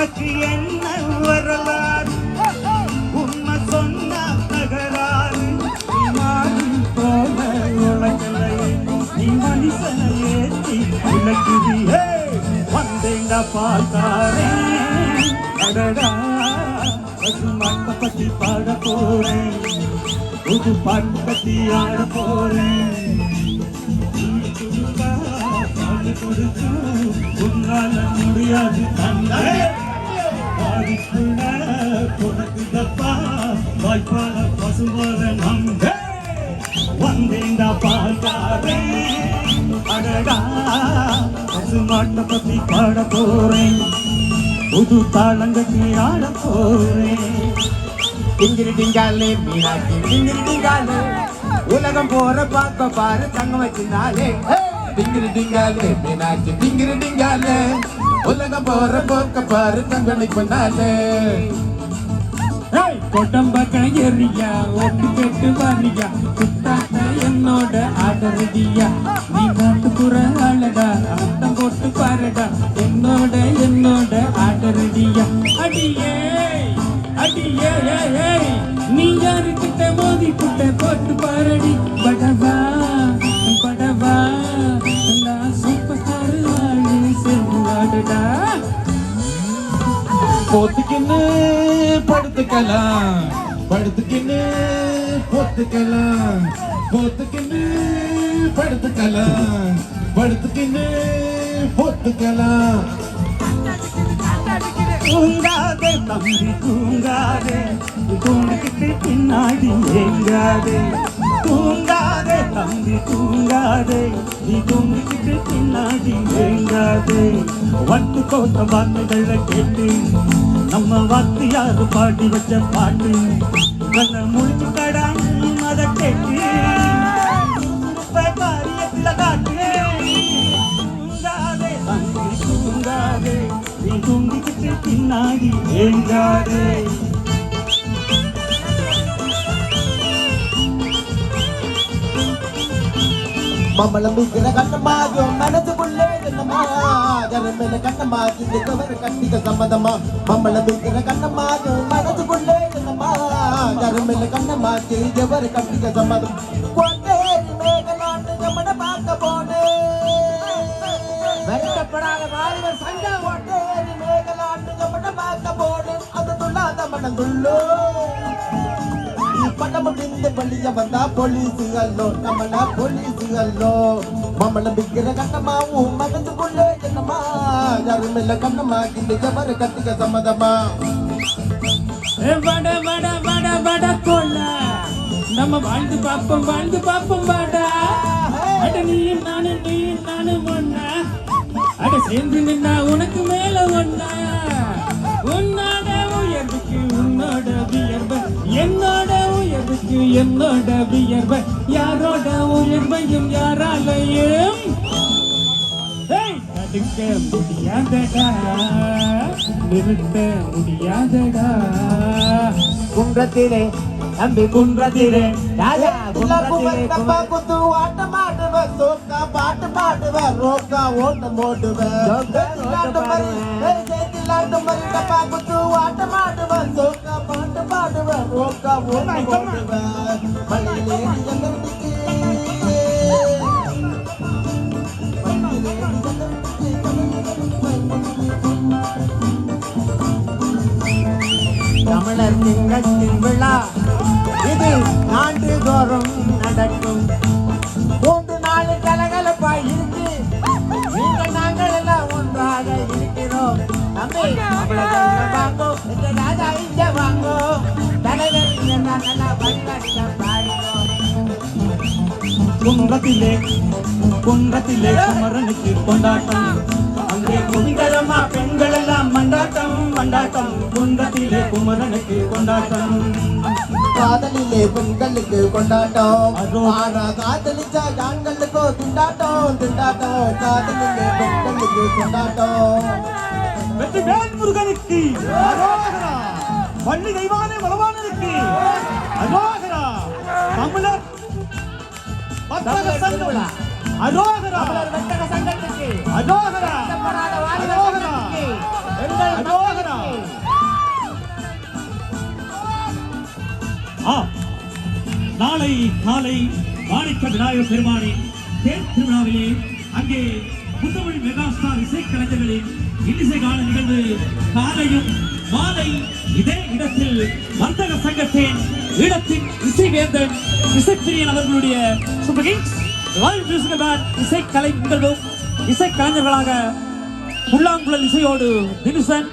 உனக்கு என்ன வரலாறு உண்மை சொன்ன தகராறு நீ மாறி போல உலகலை நீ மனுஷனை ஏற்றி உலகுதியே வந்தேங்க பார்த்தாரே அடடா பசுமாட்டை பத்தி பாட போறேன் புது பாட்டு பத்தி ஆட போறேன் உன்னால முடியாது தப்பா வாய்ப்பால பசுவார நம்ப வந்தேங்க பார்த்தாரே அடடா பசுமாட்டை பத்தி பாட போறேன் புது தாளங்கத்தி ஆட போறேன் டிங்கிரி டிங்காலே மீனாட்சி டிங்கிரி டிங்காலே உலகம் போற பார்க்க பாரு தங்கம் வச்சிருந்தாலே டிங்கிரி டிங்காலே மீனாட்சி டிங்கிரி டிங்காலே உலகம் போற போக்க பாரு தங்கம் நிற்பாலே கொட்டம்ப கயறியா ஒட்டு கெட்டு வாரியா குத்தாட்ட என்னோட ஆடறதியா நீ நாட்டுப்புற அழகா ஆட்டம் போட்டு பாருடா என்னோட ஆடறதியா அடியே அடியே நீ யாருக்கிட்ட மோதி புட்ட போட்டு பாரடி படவா படவா நான் சூப்பர் ஸ்டார் ஆளு செல்வாடடா போத்துக்கின்னு படுத்துக்கலாம் படுத்துக்கின்னு போத்துக்கலாம் போத்துக்கின்னு படுத்துக்கலாம் படுத்துக்கின்னு போத்துக்கலாம் தூங்காதே தம்பி தூங்காதே தூங்கிக்கிட்டு பின்னாடி ஏங்காதே தூங்காதே தம்பி தூங்காதே நீ தூங்கிக்கிட்டு பின்னாடி ஏங்காதே வட்டு கோத்த வார்த்தைகளை கேட்டு நம்ம வாத்தியாரு பாடி வச்ச பாட்டு கண்ண முடிச்சு கடா அதை கேட்டு காரியத்தில் காட்டு தூங்காதே தம்பி தூங்காதே நீ தூங்கிக்கிட்டு பின்னாடி ஏங்காதே மம்மளம் மிக்கிற கண்ணமாஜோ மனசுக்குள்ளே என்னமா ஜனமேல கண்ணமாஜி நிக்கவர் கட்டிக்க சம்மதமா மம்மளம் மிக்கிற கண்ணமாஜோ மனசுக்குள்ளே என்னமா ஜனமேல கண்ணமாஜி ஜவர் கட்டிக்க சம்மதம் கொண்டேரி மேகலாண்டு நம்மட பார்க்க போனே வெட்டப்படாத வாலிபர் சங்கம் கொண்டேரி மேகலாண்டு நம்மட பார்க்க போனே அது துள்ளாத மனதுள்ளோ படம் முடிந்து பள்ளிய வந்தா போலீஸுகளோ நம்மள போலீஸுகளோ மம்மள பிக்கிற கண்ணமாவும் மனதுக்குள்ளே என்னமா யாருமில்ல கண்ணமா கிண்டி ஜபர கட்டிக்க சம்மதமா வட வட வட வட கொள்ள நம்ம வாழ்ந்து பாப்போம் வாடா அட நீயும் நானும் ஒண்ணா அட சேர்ந்து நின்னா உனக்கு மேல ஒண்ணா உன்னோட உயர்வுக்கு உன்னோட வியர்வை என்னோட உயர்வுக்கு என்னோட வியர்வை யாரோட உயர்வையும் யாராலையும் தடுக்க முடியாதடா நிறுத்த முடியாதடா குன்றத்திலே தம்பி குன்றத்திலே ராஜா குன்றத்திலே குத்து ஆட்டமாடுவ சோக்கா பாட்டு பாடுவ ரோக்கா ஓட்டம் ஓடுவ லாட்டு மரி டப்பா குத்து ஆட்டமாடுவ சோக்கா பாட்டு பாடுவ ரோக்கா ஓட்டம் ஓடுவ மலையிலே ஜன்னத்துக்கு தமிழர் திங்கத்தின் விழா இது ஆண்டுதோறும் நடக்கும் 3 நாள் கலகலப்பா இருக்கு நீங்கள் நாங்கள் எல்லாம் ஒன்றாக இருக்கிறோம் தம்பி வாங்கோ இந்த ராஜா இங்க வாங்கோ தலைவர் நல்லா வழிகாட்டில பாடுறோம் குன்றத்திலே குமரனுக்கு கொண்டாட்டம் அங்கே குதிகளமா பெண்கள் எல்லாம் மண்டாட்டம் குன்றத்திலே குமரனுக்கு கொண்டாட்டம் காதலிலே பெண்களுக்கு கொண்டாட்டம் காதலிச்சா ஆண்களுக்கோ திண்டாட்டம் காதலிலே பெண்களுக்கு கொண்டாட்டம் வெற்றிவேல் முருகனுக்கு அரோகரா வள்ளி தெய்வானை வளவானனுக்கு அரோகரா தமிழர் வர்த்தக சங்கம் அரோகரா வர்த்தக சங்கத்துக்கு அரோகரா அரோகரா நாளை காலை மாணிக்க விநாயகர் பெருமானின் தேர் திருவிழாவிலே அங்கே புத்தமிழ் மெகாஸ்டார் இசைக்கலைஞர்களின் இன்னிசை கால நிகழ்வு காலையும் மாலை இதே இடத்தில் வர்த்தக சங்கத்தின் இடத்தின் இசைவேந்தன் இசைப்பிரியன் அவர்களுடைய super kings live musical band இசைக்கலை நிகழ்வும் இசைக்கலைஞர்களாக புல்லாங்குழல் இசையோடு தினுசன்